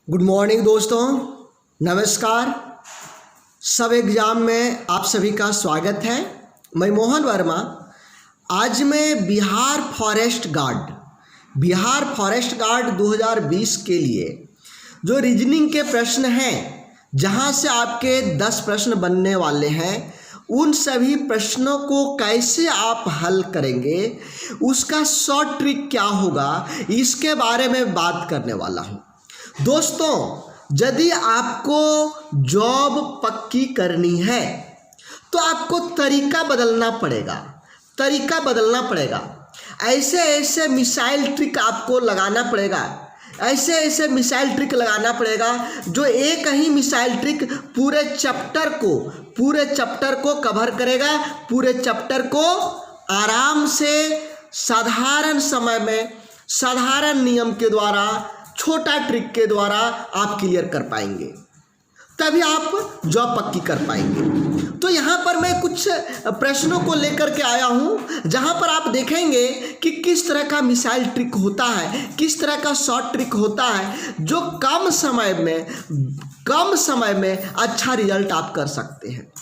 Good morning दोस्तों, नमस्कार। सब एग्ज़ाम में आप सभी का स्वागत है। मैं मोहन वर्मा। आज मैं बिहार फॉरेस्ट गार्ड 2020 के लिए जो रीजनिंग के प्रश्न हैं, जहां से आपके 10 प्रश्न बनने वाले हैं, उन सभी प्रश्नों को कैसे आप हल करेंगे, उसका शॉर्ट ट्रिक क्या होगा, इसके बारे में बात करने वाला हूं। दोस्तों, यदि आपको जॉब पक्की करनी है तो आपको तरीका बदलना पड़ेगा। ऐसे मिसाइल ट्रिक आपको लगाना पड़ेगा। ऐसे मिसाइल ट्रिक लगाना पड़ेगा जो एक ही मिसाइल ट्रिक पूरे चैप्टर को कवर करेगा। पूरे चैप्टर को आराम से साधारण समय में, साधारण नियम के द्वारा, छोटा ट्रिक के द्वारा आप क्लियर कर पाएंगे, तभी आप जॉब पक्की कर पाएंगे। तो यहाँ पर मैं कुछ प्रश्नों को लेकर के आया हूँ, जहाँ पर आप देखेंगे कि किस तरह का मिसाइल ट्रिक होता है, किस तरह का शॉर्ट ट्रिक होता है, जो कम समय में अच्छा रिजल्ट आप कर सकते हैं,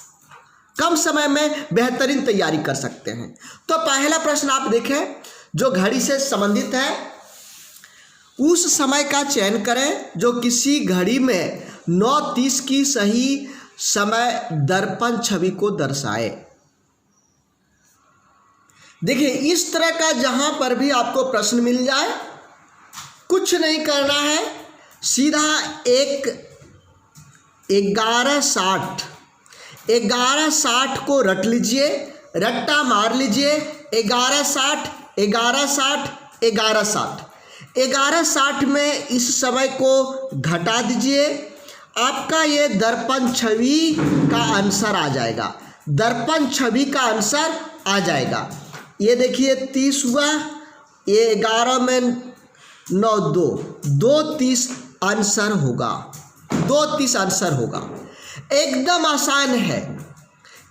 कम समय में बेहतरीन तैयारी कर सकते हैं। तो पहला प्रश्न आप देखें जो घड़ी से संबंधित है। उस समय का चयन करें जो किसी घड़ी में 9:30 की सही समय दर्पण छवि को दर्शाए। देखिए, इस तरह का जहां पर भी आपको प्रश्न मिल जाए, कुछ नहीं करना है, सीधा 11:60 को रट लीजिए, रट्टा मार लीजिए। 11:60 में इस समय को घटा दीजिए। आपका ये दर्पण छवि का आंसर आ जाएगा। ये देखिए 30 हुआ, ये 11 में 9 2 आंसर होगा। 2:30 आंसर होगा। एकदम आसान है।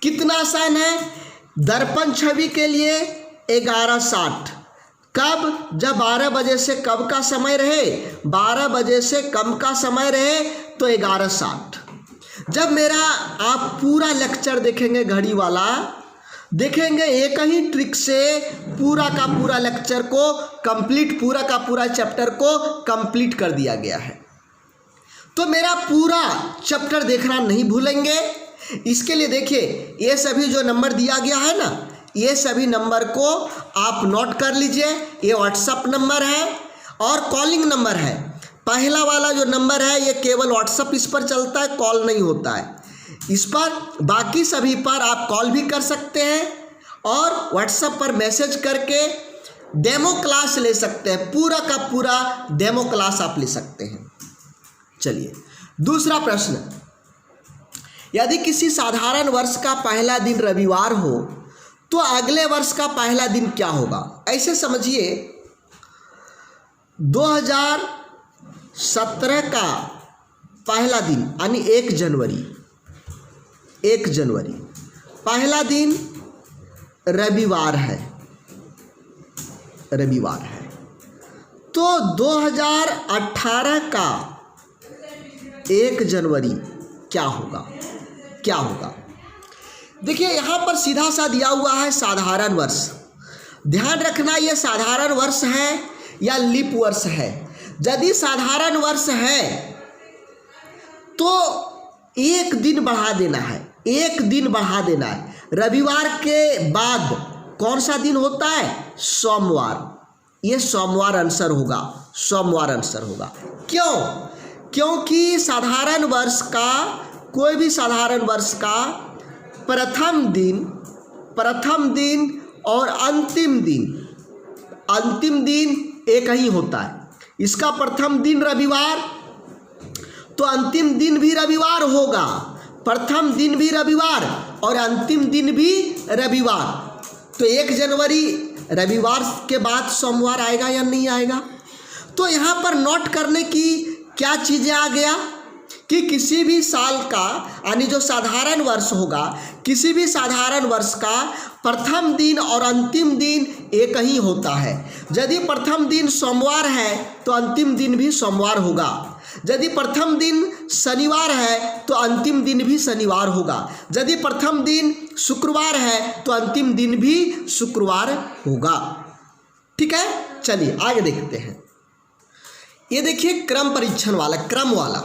कितना आसान है? दर्पण छवि के लिए 11:60 कब? जब 12 बजे से कब का समय रहे? 12 बजे से कम का समय रहे तो 11:60। जब मेरा आप पूरा लेक्चर देखेंगे, घड़ी वाला देखेंगे, एक ही ट्रिक से पूरा का पूरा लेक्चर को कंप्लीट, पूरा का पूरा चैप्टर को कंप्लीट कर दिया गया है। तो मेरा पूरा चैप्टर देखना नहीं भूलेंगे। इसके लिए देखिए, ये सभी जो नंबर दिया गया है ना, ये सभी नंबर को आप नोट कर लीजिए। ये व्हाट्सएप नंबर है और कॉलिंग नंबर है। पहला वाला जो नंबर है ये केवल व्हाट्सएप इस पर चलता है, कॉल नहीं होता है इस पर। बाकी सभी पर आप कॉल भी कर सकते हैं और व्हाट्सएप पर मैसेज करके डेमो क्लास ले सकते हैं। पूरा का पूरा डेमो क्लास आप ले सकते हैं। चलिए, दूसरा प्रश्न। यदि किसी साधारण वर्ष का पहला दिन रविवार हो तो अगले वर्ष का पहला दिन क्या होगा? ऐसे समझिए, 2017 का पहला दिन यानी 1 जनवरी पहला दिन रविवार है। तो 2018 का 1 जनवरी क्या होगा? देखिए, यहाँ पर सीधा सा दिया हुआ है साधारण वर्ष। ध्यान रखना, ये साधारण वर्ष है या लीप वर्ष है। यदि साधारण वर्ष है तो एक दिन बढ़ा देना है। रविवार के बाद कौन सा दिन होता है? सोमवार। ये सोमवार आंसर होगा। क्यों? क्योंकि साधारण वर्ष का, कोई भी साधारण वर्ष का प्रथम दिन और अंतिम दिन एक ही होता है। इसका प्रथम दिन रविवार तो अंतिम दिन भी रविवार होगा। प्रथम दिन भी रविवार और अंतिम दिन भी रविवार। तो 1 जनवरी रविवार के बाद सोमवार आएगा या नहीं आएगा? तो यहाँ पर नोट करने की क्या चीज़ें आ गया कि किसी भी साल का यानी जो साधारण वर्ष होगा, किसी भी साधारण वर्ष का प्रथम दिन और अंतिम दिन एक ही होता है। यदि प्रथम दिन सोमवार है तो अंतिम दिन भी सोमवार होगा। यदि प्रथम दिन शनिवार है तो अंतिम दिन भी शनिवार होगा। यदि प्रथम दिन शुक्रवार है तो अंतिम दिन भी शुक्रवार होगा। ठीक है, चलिए आगे देखते हैं। ये देखिए क्रम परीक्षण वाला, क्रम वाला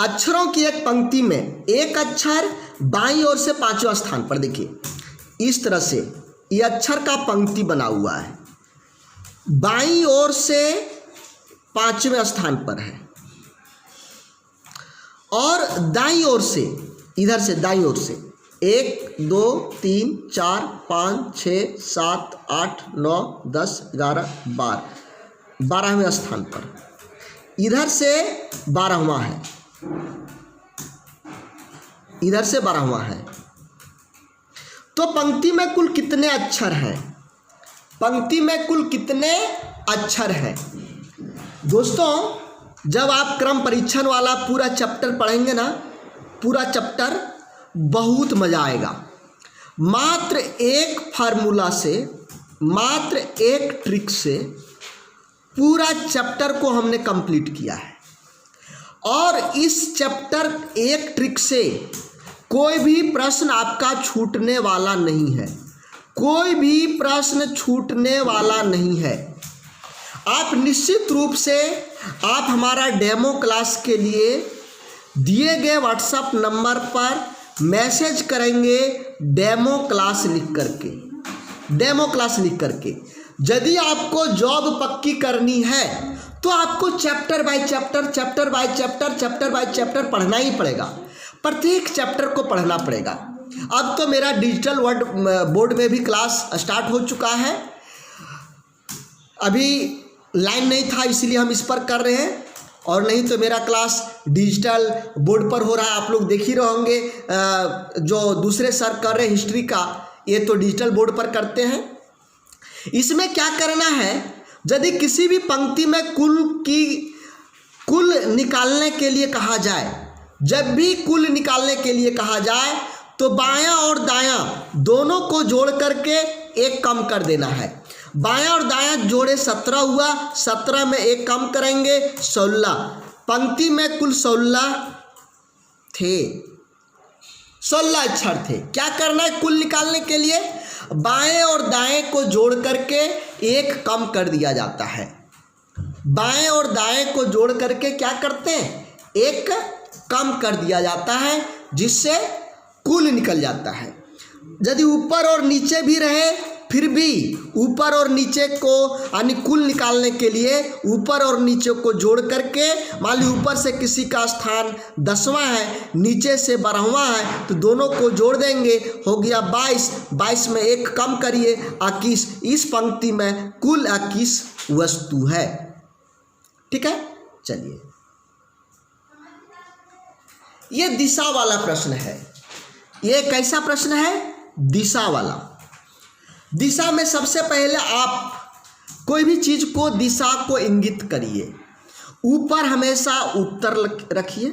अक्षरों की एक पंक्ति में एक अक्षर बाईं ओर से पांचवें स्थान पर, देखिए इस तरह से ये अक्षर का पंक्ति बना हुआ है, बाईं ओर से पांचवें स्थान पर है और दाईं ओर से, इधर से दाईं ओर से 1 2 3 4 5 6 7 8 9 10 11 12 12वें स्थान पर, इधर से 12वां है, इधर से 12वां है। तो पंक्ति में कुल कितने अक्षर हैं? पंक्ति में कुल कितने अक्षर हैं? दोस्तों जब आप क्रम परीक्षण वाला पूरा चैप्टर पढ़ेंगे ना, पूरा चैप्टर, बहुत मज़ा आएगा। मात्र एक फार्मूला से, मात्र एक ट्रिक से पूरा चैप्टर को हमने कंप्लीट किया है और इस चैप्टर एक ट्रिक से कोई भी प्रश्न आपका छूटने वाला नहीं है, कोई भी प्रश्न छूटने वाला नहीं है। आप निश्चित रूप से आप हमारा डेमो क्लास के लिए दिए गए व्हाट्सएप नंबर पर मैसेज करेंगे डेमो क्लास लिख करके, डेमो क्लास लिख करके। यदि आपको जॉब पक्की करनी है तो आपको chapter by chapter, chapter by chapter, chapter by chapter पढ़ना ही पड़ेगा, प्रत्येक चैप्टर को पढ़ना पड़ेगा। अब तो मेरा डिजिटल बोर्ड में भी क्लास स्टार्ट हो चुका है, अभी लाइन नहीं था इसलिए हम इस पर कर रहे हैं, और नहीं तो मेरा क्लास डिजिटल बोर्ड पर हो रहा है। आप लोग देख ही रहे होंगे, जो दूसरे सर कर रहे हैं हिस्ट्री का, ये तो डिजिटल बोर्ड पर करते हैं। इसमें क्या करना है, यदि किसी भी पंक्ति में कुल निकालने के लिए कहा जाए, जब भी कुल निकालने के लिए कहा जाए तो बायां और दायां दोनों को जोड़ करके एक कम कर देना है। बायां और दायां जोड़े 17 हुआ, 17 में एक कम करेंगे 16। पंक्ति में कुल 16 थे, 16 अक्षर थे। क्या करना है कुल निकालने के लिए, बाएं और दाएं को जोड़ करके एक कम कर दिया जाता है। बाएं और दाएं को जोड़ करके क्या करते हैं, एक कम कर दिया जाता है, जिससे कुल निकल जाता है। यदि ऊपर और नीचे भी रहे फिर भी ऊपर और नीचे को यानी कुल निकालने के लिए ऊपर और नीचे को जोड़ करके, मान ली ऊपर से किसी का स्थान 10वां है, नीचे से 12वां है, तो दोनों को जोड़ देंगे, हो गया 22। 22 में एक कम करिए 21। इस पंक्ति में कुल 21 वस्तु है। ठीक है, चलिए ये दिशा वाला प्रश्न है। ये कैसा प्रश्न है, दिशा वाला। दिशा में सबसे पहले आप कोई भी चीज को दिशा को इंगित करिए। ऊपर हमेशा उत्तर रखिए,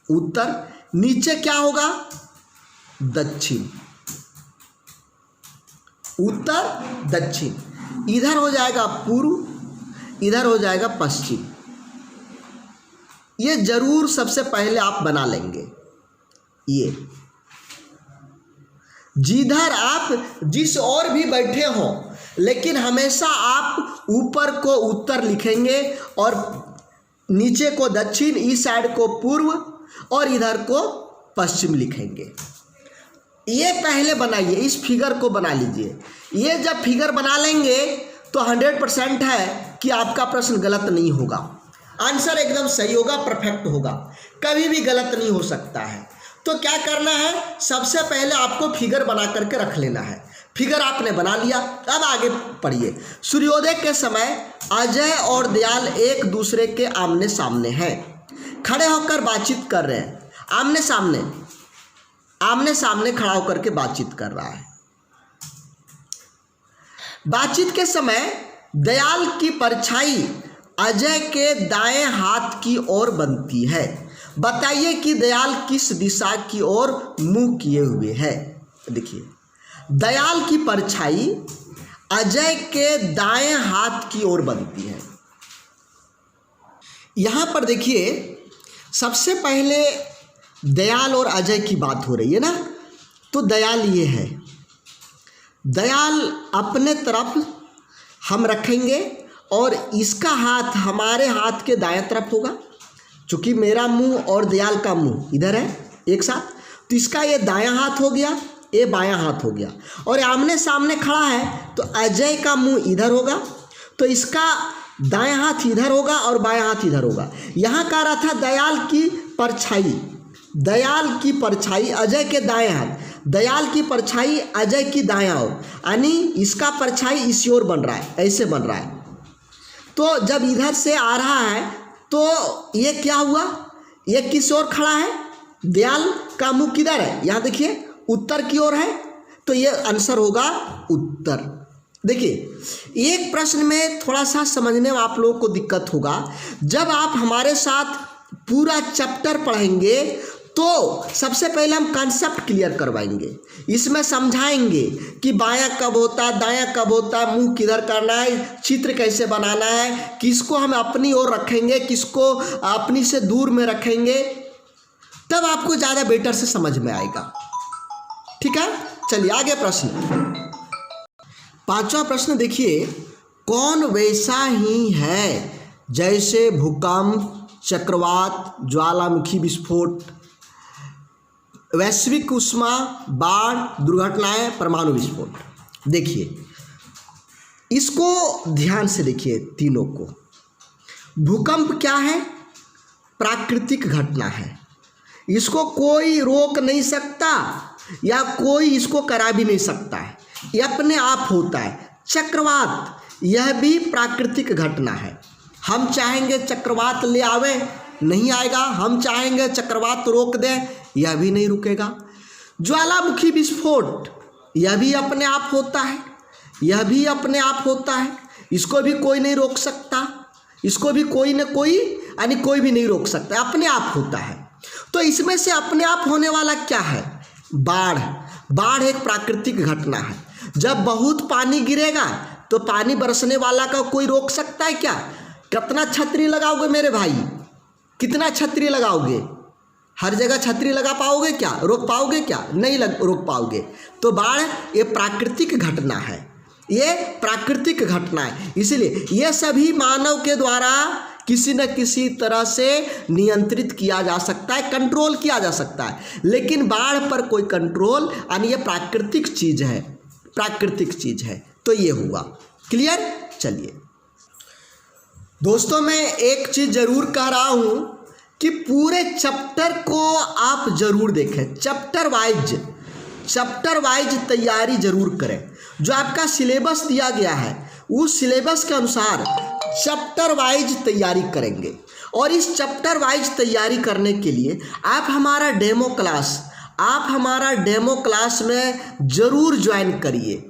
उत्तर। नीचे क्या होगा, दक्षिण, उत्तर दक्षिण। इधर हो जाएगा पूर्व, इधर हो जाएगा पश्चिम। ये जरूर सबसे पहले आप बना लेंगे। ये जिधर आप जिस और भी बैठे हो, लेकिन हमेशा आप ऊपर को उत्तर लिखेंगे और नीचे को दक्षिण, इस साइड को पूर्व और इधर को पश्चिम लिखेंगे। ये पहले बनाइए, इस फिगर को बना लीजिए। ये जब फिगर बना लेंगे तो 100% है कि आपका प्रश्न गलत नहीं होगा, आंसर एकदम सही होगा, परफेक्ट होगा, कभी भी गलत नहीं हो सकता है। तो क्या करना है, सबसे पहले आपको फिगर बना करके रख लेना है। फिगर आपने बना लिया, अब आगे पढ़िए। सूर्योदय के समय अजय और दयाल एक दूसरे के आमने सामने हैं, खड़े होकर बातचीत कर रहे हैं। आमने सामने खड़ा होकर के बातचीत कर रहा है। बातचीत के समय दयाल की परछाई अजय के दाएं हाथ की ओर बनती है। बताइए कि दयाल किस दिशा की ओर मुंह किए हुए है। देखिए, दयाल की परछाई अजय के दाएं हाथ की ओर बनती है। यहां पर देखिए, सबसे पहले दयाल और अजय की बात हो रही है ना, तो दयाल ये है, दयाल अपने तरफ हम रखेंगे और इसका हाथ हमारे हाथ के दाएं तरफ होगा। चूंकि मेरा मुंह और दयाल का मुंह इधर है एक साथ, तो इसका ये दायां हाथ हो गया, ये बायां हाथ हो गया, और आमने सामने खड़ा है तो अजय का मुंह इधर होगा, तो इसका दायां हाथ इधर होगा और बायां हाथ इधर होगा। यहाँ कह रहा था दयाल की परछाई, दयाल की परछाई अजय के दाएं हाथ, दयाल की परछाई अजय की दायां ओर, यानी इसका परछाई इस ओर बन रहा है, ऐसे बन रहा है। तो जब इधर से आ रहा है तो ये क्या हुआ, ये किस ओर खड़ा है, दयाल का मुंह किधर है, यहाँ देखिए उत्तर की ओर है, तो ये आंसर होगा उत्तर। देखिए, एक प्रश्न में थोड़ा सा समझने में आप लोगों को दिक्कत होगा। जब आप हमारे साथ पूरा चैप्टर पढ़ेंगे तो सबसे पहले हम कॉन्सेप्ट क्लियर करवाएंगे, इसमें समझाएंगे कि बायां कब होता है, दायां कब होता है, मुंह किधर करना है, चित्र कैसे बनाना है, किसको हम अपनी ओर रखेंगे, किसको अपनी से दूर में रखेंगे, तब आपको ज़्यादा बेटर से समझ में आएगा। ठीक है, चलिए आगे प्रश्न। पांचवा प्रश्न देखिए, कौन वैसा ही है जैसे भूकंप, चक्रवात, ज्वालामुखी विस्फोट, वैश्विक उष्मा, बाढ़, दुर्घटनाएं, परमाणु विस्फोट। देखिए, इसको ध्यान से देखिए तीनों को। भूकंप क्या है, प्राकृतिक घटना है, इसको कोई रोक नहीं सकता या कोई इसको करा भी नहीं सकता है, ये अपने आप होता है। चक्रवात, यह भी प्राकृतिक घटना है, हम चाहेंगे चक्रवात ले आवे, नहीं आएगा, हम चाहेंगे चक्रवात रोक दें, यह भी नहीं रुकेगा। ज्वालामुखी विस्फोट, यह भी अपने आप होता है, यह भी अपने आप होता है, इसको भी कोई नहीं रोक सकता, इसको भी कोई न कोई यानी कोई भी नहीं रोक सकता, अपने आप होता है। तो इसमें से अपने आप होने वाला क्या है, बाढ़। बाढ़ एक प्राकृतिक घटना है, जब बहुत पानी गिरेगा तो पानी बरसने वाला का कोई रोक सकता है क्या? कितना छतरी लगाओगे मेरे भाई, कितना छतरी लगाओगे, हर जगह छतरी लगा पाओगे क्या, रोक पाओगे क्या? नहीं रोक पाओगे। तो बाढ़ ये प्राकृतिक घटना है, ये प्राकृतिक घटना है, इसलिए ये सभी मानव के द्वारा किसी न किसी तरह से नियंत्रित किया जा सकता है, कंट्रोल किया जा सकता है, लेकिन बाढ़ पर कोई कंट्रोल यानी ये प्राकृतिक चीज है, प्राकृतिक चीज है। तो ये हुआ क्लियर। चलिए दोस्तों, मैं एक चीज जरूर कह रहा हूं कि पूरे चैप्टर को आप जरूर देखें, चैप्टर वाइज तैयारी जरूर करें। जो आपका सिलेबस दिया गया है उस सिलेबस के अनुसार चैप्टर वाइज तैयारी करेंगे, और इस चैप्टर वाइज तैयारी करने के लिए आप हमारा डेमो क्लास में ज़रूर ज्वाइन करिए।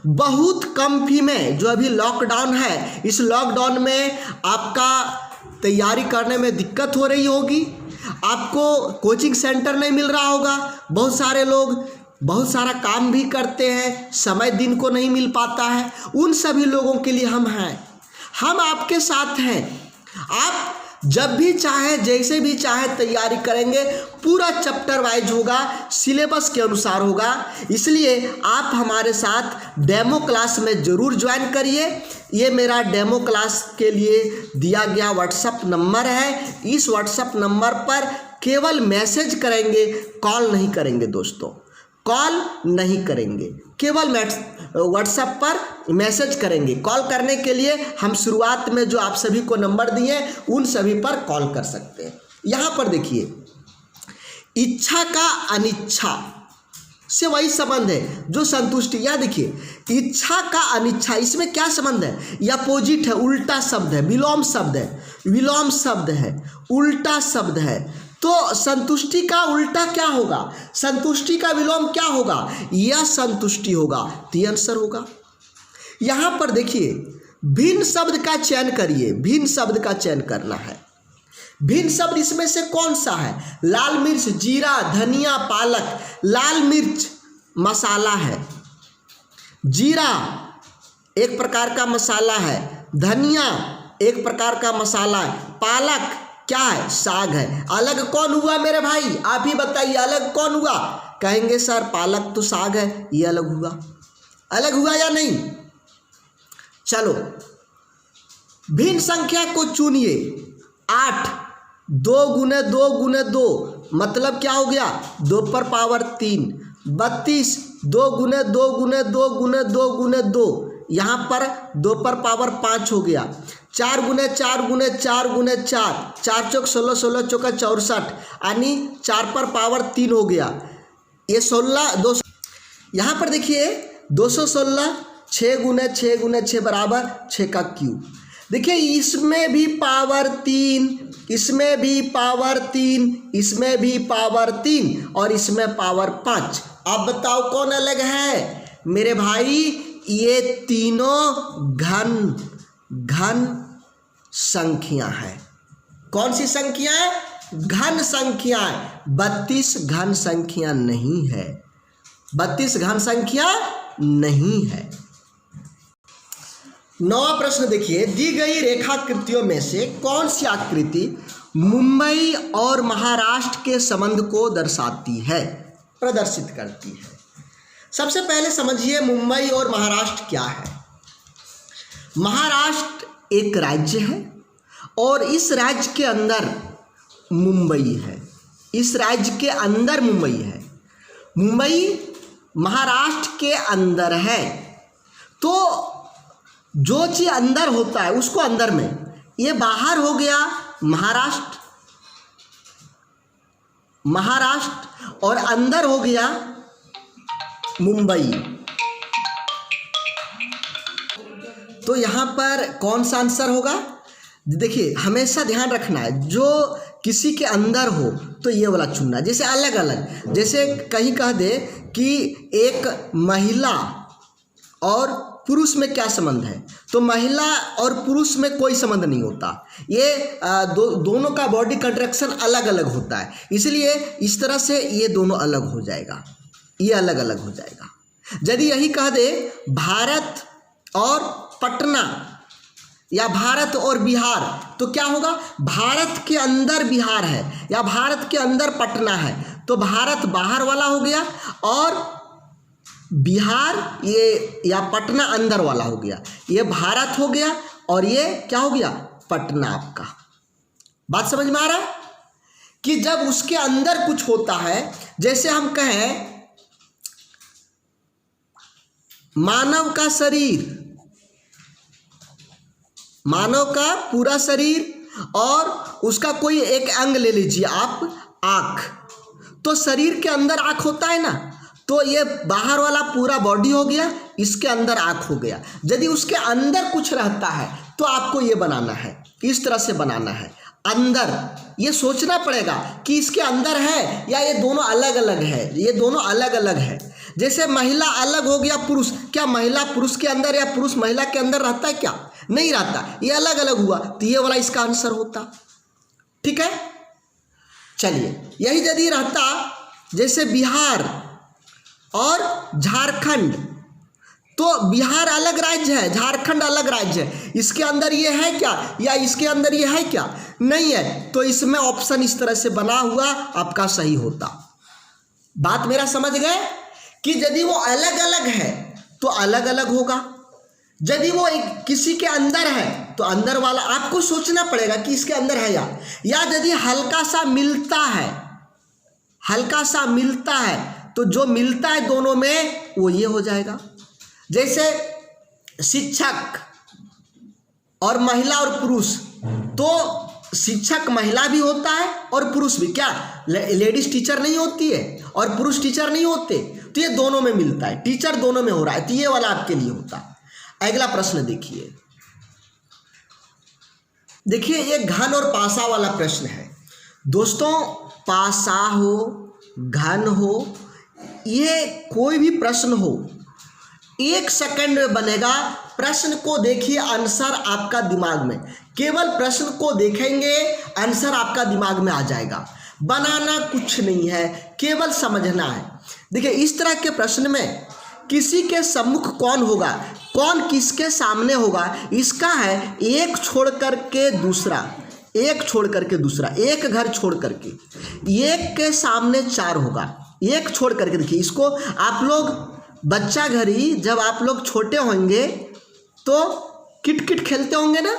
बहुत कम फी में, जो अभी लॉकडाउन है, इस लॉकडाउन में आपका तैयारी करने में दिक्कत हो रही होगी, आपको कोचिंग सेंटर नहीं मिल रहा होगा, बहुत सारे लोग बहुत सारा काम भी करते हैं, समय दिन को नहीं मिल पाता है, उन सभी लोगों के लिए हम हैं, हम आपके साथ हैं। आप जब भी चाहे, जैसे भी चाहे तैयारी करेंगे, पूरा चैप्टर वाइज होगा, सिलेबस के अनुसार होगा, इसलिए आप हमारे साथ डेमो क्लास में ज़रूर ज्वाइन करिए। ये मेरा डेमो क्लास के लिए दिया गया व्हाट्सएप नंबर है, इस व्हाट्सएप नंबर पर केवल मैसेज करेंगे, कॉल नहीं करेंगे दोस्तों, कॉल नहीं करेंगे, केवल व्हाट्सएप पर मैसेज करेंगे। कॉल करने के लिए हम शुरुआत में जो आप सभी को नंबर दिए उन सभी पर कॉल कर सकते हैं। यहाँ पर देखिए, इच्छा का अनिच्छा से वही संबंध है जो संतुष्टि। या देखिए, इच्छा का अनिच्छा, इसमें क्या संबंध है? ये अपोजिट है, उल्टा शब्द है, विलोम शब्द है, उल्टा शब्द है। तो संतुष्टि का उल्टा क्या होगा, संतुष्टि का विलोम क्या होगा? यह संतुष्टि होगा, तो आंसर होगा। यहाँ पर देखिए, भिन्न शब्द का चयन करिए, भिन्न शब्द का चयन करना है। भिन्न शब्द इसमें से कौन सा है? लाल मिर्च, जीरा, धनिया, पालक। लाल मिर्च मसाला है, जीरा एक प्रकार का मसाला है, धनिया एक प्रकार का मसाला है, पालक क्या है? साग है। अलग कौन हुआ मेरे भाई? आप ही बताइए, अलग कौन हुआ? कहेंगे सर पालक तो साग है, ये अलग हुआ। अलग हुआ या नहीं? चलो भिन्न संख्या को चुनिए। 8 2 गुने 2 गुने 2 मतलब क्या हो गया? 2 पर पावर 3। 32 2 गुने 2 गुने 2 गुने 2 गुने 2, यहाँ पर 2 पर पावर 5 हो गया। 4 गुने 4 गुने 4 गुने 4, 4 चौक 16, 16 चौका 64, यानी 4 पर पावर 3 हो गया। ये 16 200, यहाँ पर देखिए 216, 6 गुने 6 गुने 6 बराबर 6 का क्यूब। देखिए इसमें भी पावर 3, इसमें भी पावर 3, इसमें भी पावर 3 और इसमें पावर 5। अब बताओ कौन अलग है मेरे भाई? ये तीनों घन संख्या है। कौन सी संख्या है? घन संख्या। 32 घन संख्या नहीं है, 32 घन संख्या नहीं है। 9वां प्रश्न देखिए, दी गई रेखाकृतियों में से कौन सी आकृति मुंबई और महाराष्ट्र के संबंध को दर्शाती है, प्रदर्शित करती है? सबसे पहले समझिए मुंबई और महाराष्ट्र क्या है। महाराष्ट्र एक राज्य है और इस राज्य के अंदर मुंबई है, इस राज्य के अंदर मुंबई है। मुंबई महाराष्ट्र के अंदर है, तो जो चीज अंदर होता है उसको अंदर में, ये बाहर हो गया महाराष्ट्र, महाराष्ट्र और अंदर हो गया मुंबई। तो यहां पर कौन सा आंसर होगा? देखिए हमेशा ध्यान रखना है, जो किसी के अंदर हो तो ये वाला चुनना। जैसे अलग अलग, जैसे कहीं कह दे कि एक महिला और पुरुष में क्या संबंध है, तो महिला और पुरुष में कोई संबंध नहीं होता। ये दोनों का बॉडी कंट्रैक्शन अलग अलग होता है, इसलिए इस तरह से ये दोनों अलग हो जाएगा, ये अलग अलग हो जाएगा। यदि यही कह दे भारत और पटना या भारत और बिहार, तो क्या होगा? भारत के अंदर बिहार है या भारत के अंदर पटना है, तो भारत बाहर वाला हो गया और बिहार ये या पटना अंदर वाला हो गया। ये भारत हो गया और ये क्या हो गया? पटना। आपका बात समझ में आ रहा है कि जब उसके अंदर कुछ होता है, जैसे हम कहें मानव का शरीर, मानव का पूरा शरीर और उसका कोई एक अंग ले लीजिए आप, आँख, तो शरीर के अंदर आँख होता है ना, तो ये बाहर वाला पूरा बॉडी हो गया, इसके अंदर आँख हो गया। यदि उसके अंदर कुछ रहता है तो आपको ये बनाना है, इस तरह से बनाना है। अंदर ये सोचना पड़ेगा कि इसके अंदर है या ये दोनों अलग अलग है, ये दोनों अलग अलग है। जैसे महिला अलग हो गया पुरुष, क्या महिला पुरुष के अंदर या पुरुष महिला के अंदर रहता है? क्या नहीं रहता, ये अलग अलग हुआ, तो ये वाला इसका आंसर होता। ठीक है, चलिए यही यदि रहता जैसे बिहार और झारखंड, तो बिहार अलग राज्य है, झारखंड अलग राज्य है, इसके अंदर ये है क्या या इसके अंदर ये है क्या? नहीं है, तो इसमें ऑप्शन इस तरह से बना हुआ आपका सही होता। बात मेरा समझ गए कि यदि वो अलग अलग है तो अलग अलग होगा, यदि वो एक किसी के अंदर है तो अंदर वाला आपको सोचना पड़ेगा कि इसके अंदर है या यदि हल्का सा मिलता है, हल्का सा मिलता है, तो जो मिलता है दोनों में वो ये हो जाएगा। जैसे शिक्षक और महिला और पुरुष, तो शिक्षक महिला भी होता है और पुरुष भी, क्या लेडीज टीचर नहीं होती है और पुरुष टीचर नहीं होते, तो ये दोनों में मिलता है, टीचर दोनों में हो रहा है, तो ये वाला आपके लिए होता। अगला प्रश्न देखिए, देखिए ये घन और पासा वाला प्रश्न है दोस्तों। पासा हो घन हो, ये कोई भी प्रश्न हो 1 सेकंड में बनेगा, प्रश्न को देखिए, आंसर आपका दिमाग में, केवल प्रश्न को देखेंगे आंसर आपका दिमाग में आ जाएगा। बनाना कुछ नहीं है, केवल समझना है। देखिए इस तरह के प्रश्न में किसी के सम्मुख कौन होगा, कौन किसके सामने होगा, इसका है एक छोड़ करके दूसरा, एक छोड़ करके दूसरा, एक घर छोड़ करके, एक के सामने चार होगा, एक छोड़ करके। देखिए इसको आप लोग बच्चा घर ही, जब आप लोग छोटे होंगे तो किटकिट खेलते होंगे ना,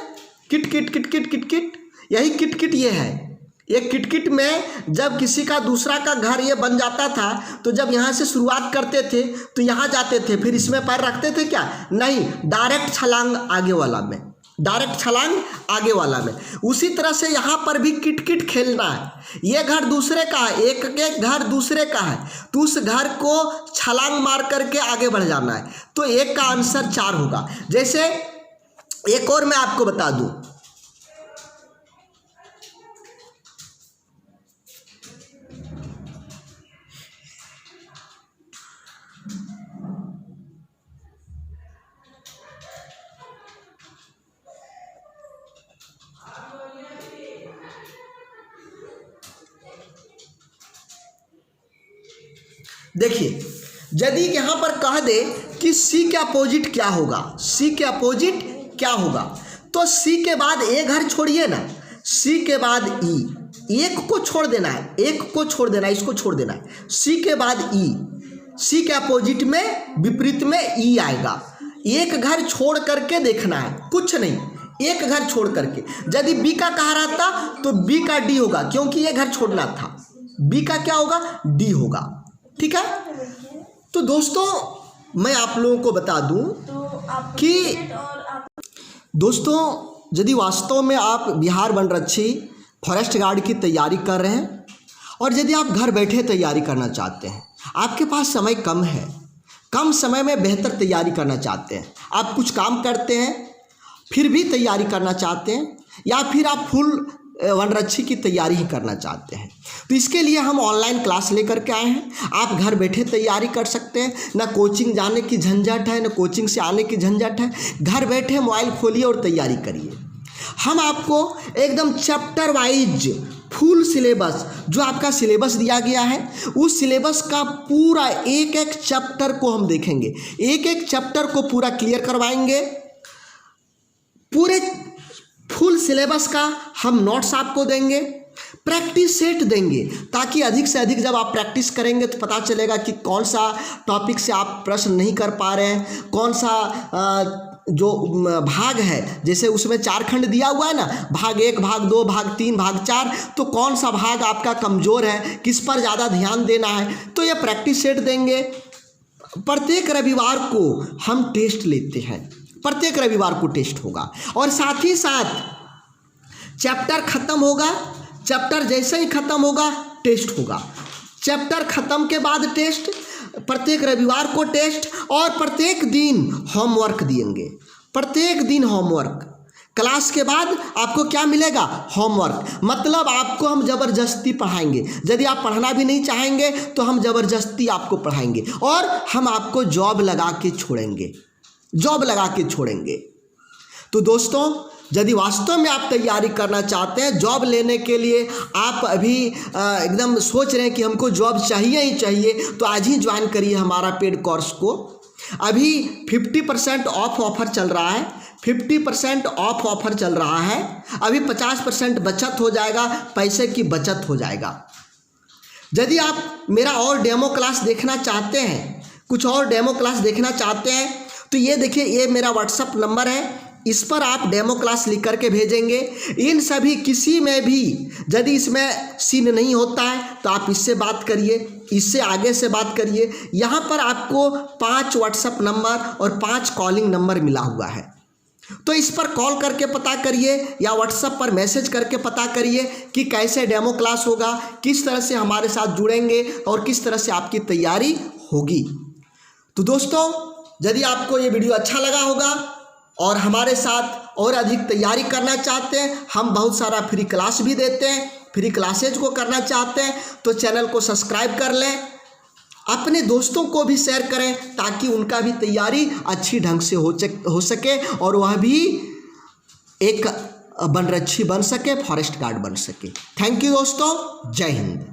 किटकिट किटकिट किटकिट, यही किटकिट ये है। ये किटकिट में जब किसी का दूसरा का घर ये बन जाता था तो जब यहाँ से शुरुआत करते थे तो यहाँ जाते थे, फिर इसमें पैर रखते थे क्या, नहीं, डायरेक्ट छलांग आगे वाला में, डायरेक्ट छलांग आगे वाला में। उसी तरह से यहाँ पर भी किटकिट खेलना है। ये घर दूसरे का है, एक एक घर दूसरे का है, तो उस घर को छलांग मार करके आगे बढ़ जाना है। तो एक का आंसर 4 होगा। जैसे एक और मैं आपको बता दूं, देखिए यदि यहाँ पर कह दे कि सी के अपोजिट क्या होगा, सी के अपोजिट क्या होगा, तो सी के बाद ए घर छोड़िए ना, सी के बाद ई, एक को छोड़ देना है, एक को छोड़ देना है, इसको छोड़ देना है, सी के बाद ई, सी के अपोजिट में विपरीत में ई आएगा। एक घर छोड़ करके देखना है, कुछ नहीं, एक घर छोड़ करके। यदि बी का कहा रहता तो बी का डी होगा, क्योंकि ये घर छोड़ना था, बी का क्या होगा, डी होगा। ठीक है, तो दोस्तों मैं आप लोगों को बता दूं कि दोस्तों यदि वास्तव में आप बिहार वनरक्षी फॉरेस्ट गार्ड की तैयारी कर रहे हैं और यदि आप घर बैठे तैयारी करना चाहते हैं, आपके पास समय कम है, कम समय में बेहतर तैयारी करना चाहते हैं, आप कुछ काम करते हैं फिर भी तैयारी करना चाहते हैं, या फिर आप फुल वनरक्षी की तैयारी ही करना चाहते हैं, तो इसके लिए हम ऑनलाइन क्लास लेकर के आए हैं। आप घर बैठे तैयारी कर सकते हैं, ना कोचिंग जाने की झंझट है, ना कोचिंग से आने की झंझट है। घर बैठे मोबाइल खोलिए और तैयारी करिए। हम आपको एकदम चैप्टर वाइज फुल सिलेबस, जो आपका सिलेबस दिया गया है उस सिलेबस का पूरा एक एक चैप्टर को हम देखेंगे, एक एक चैप्टर को पूरा क्लियर करवाएंगे। पूरे फुल सिलेबस का हम नोट्स आपको देंगे, प्रैक्टिस सेट देंगे, ताकि अधिक से अधिक जब आप प्रैक्टिस करेंगे तो पता चलेगा कि कौन सा टॉपिक से आप प्रश्न नहीं कर पा रहे हैं, कौन सा जो भाग है, जैसे उसमें 4 खंड दिया हुआ है ना, भाग 1, भाग 2, भाग 3, भाग 4, तो कौन सा भाग आपका कमज़ोर है, किस पर ज़्यादा ध्यान देना है, तो ये प्रैक्टिस सेट देंगे। प्रत्येक रविवार को हम टेस्ट लेते हैं, प्रत्येक रविवार को टेस्ट होगा, और साथ ही साथ चैप्टर खत्म होगा, चैप्टर जैसे ही खत्म होगा टेस्ट होगा, चैप्टर खत्म के बाद टेस्ट, प्रत्येक रविवार को टेस्ट, और प्रत्येक दिन होमवर्क देंगे, प्रत्येक दिन होमवर्क। क्लास के बाद आपको क्या मिलेगा, होमवर्क। मतलब आपको हम ज़बरदस्ती पढ़ाएंगे, यदि आप पढ़ना भी नहीं चाहेंगे तो हम ज़बरदस्ती आपको पढ़ाएंगे, और हम आपको जॉब लगा के छोड़ेंगे, जॉब लगा के छोड़ेंगे। तो दोस्तों यदि वास्तव में आप तैयारी करना चाहते हैं, जॉब लेने के लिए आप अभी एकदम सोच रहे हैं कि हमको जॉब चाहिए ही चाहिए, तो आज ही ज्वाइन करिए हमारा पेड कोर्स को। अभी 50% ऑफ ऑफर चल रहा है, 50% ऑफ ऑफर चल रहा है। अभी 50% बचत हो जाएगा, पैसे की बचत हो जाएगा। यदि आप मेरा और डेमो क्लास देखना चाहते हैं, कुछ और डेमो क्लास देखना चाहते हैं, तो ये देखिए, ये मेरा व्हाट्सअप नंबर है, इस पर आप डेमो क्लास लिख करके भेजेंगे। इन सभी किसी में भी यदि इसमें सीन नहीं होता है तो आप इससे बात करिए, इससे आगे से बात करिए। यहाँ पर आपको 5 व्हाट्सअप नंबर और 5 कॉलिंग नंबर मिला हुआ है, तो इस पर कॉल करके पता करिए या व्हाट्सएप पर मैसेज करके पता करिए कि कैसे डेमो क्लास होगा, किस तरह से हमारे साथ जुड़ेंगे और किस तरह से आपकी तैयारी होगी। तो दोस्तों यदि आपको ये वीडियो अच्छा लगा होगा और हमारे साथ और अधिक तैयारी करना चाहते हैं, हम बहुत सारा फ्री क्लास भी देते हैं, फ्री क्लासेज को करना चाहते हैं तो चैनल को सब्सक्राइब कर लें अपने दोस्तों को भी शेयर करें ताकि उनका भी तैयारी अच्छी ढंग से हो सके और वह भी एक वनरक्षी बन सके, फॉरेस्ट गार्ड बन सके। थैंक यू दोस्तों, जय हिंद।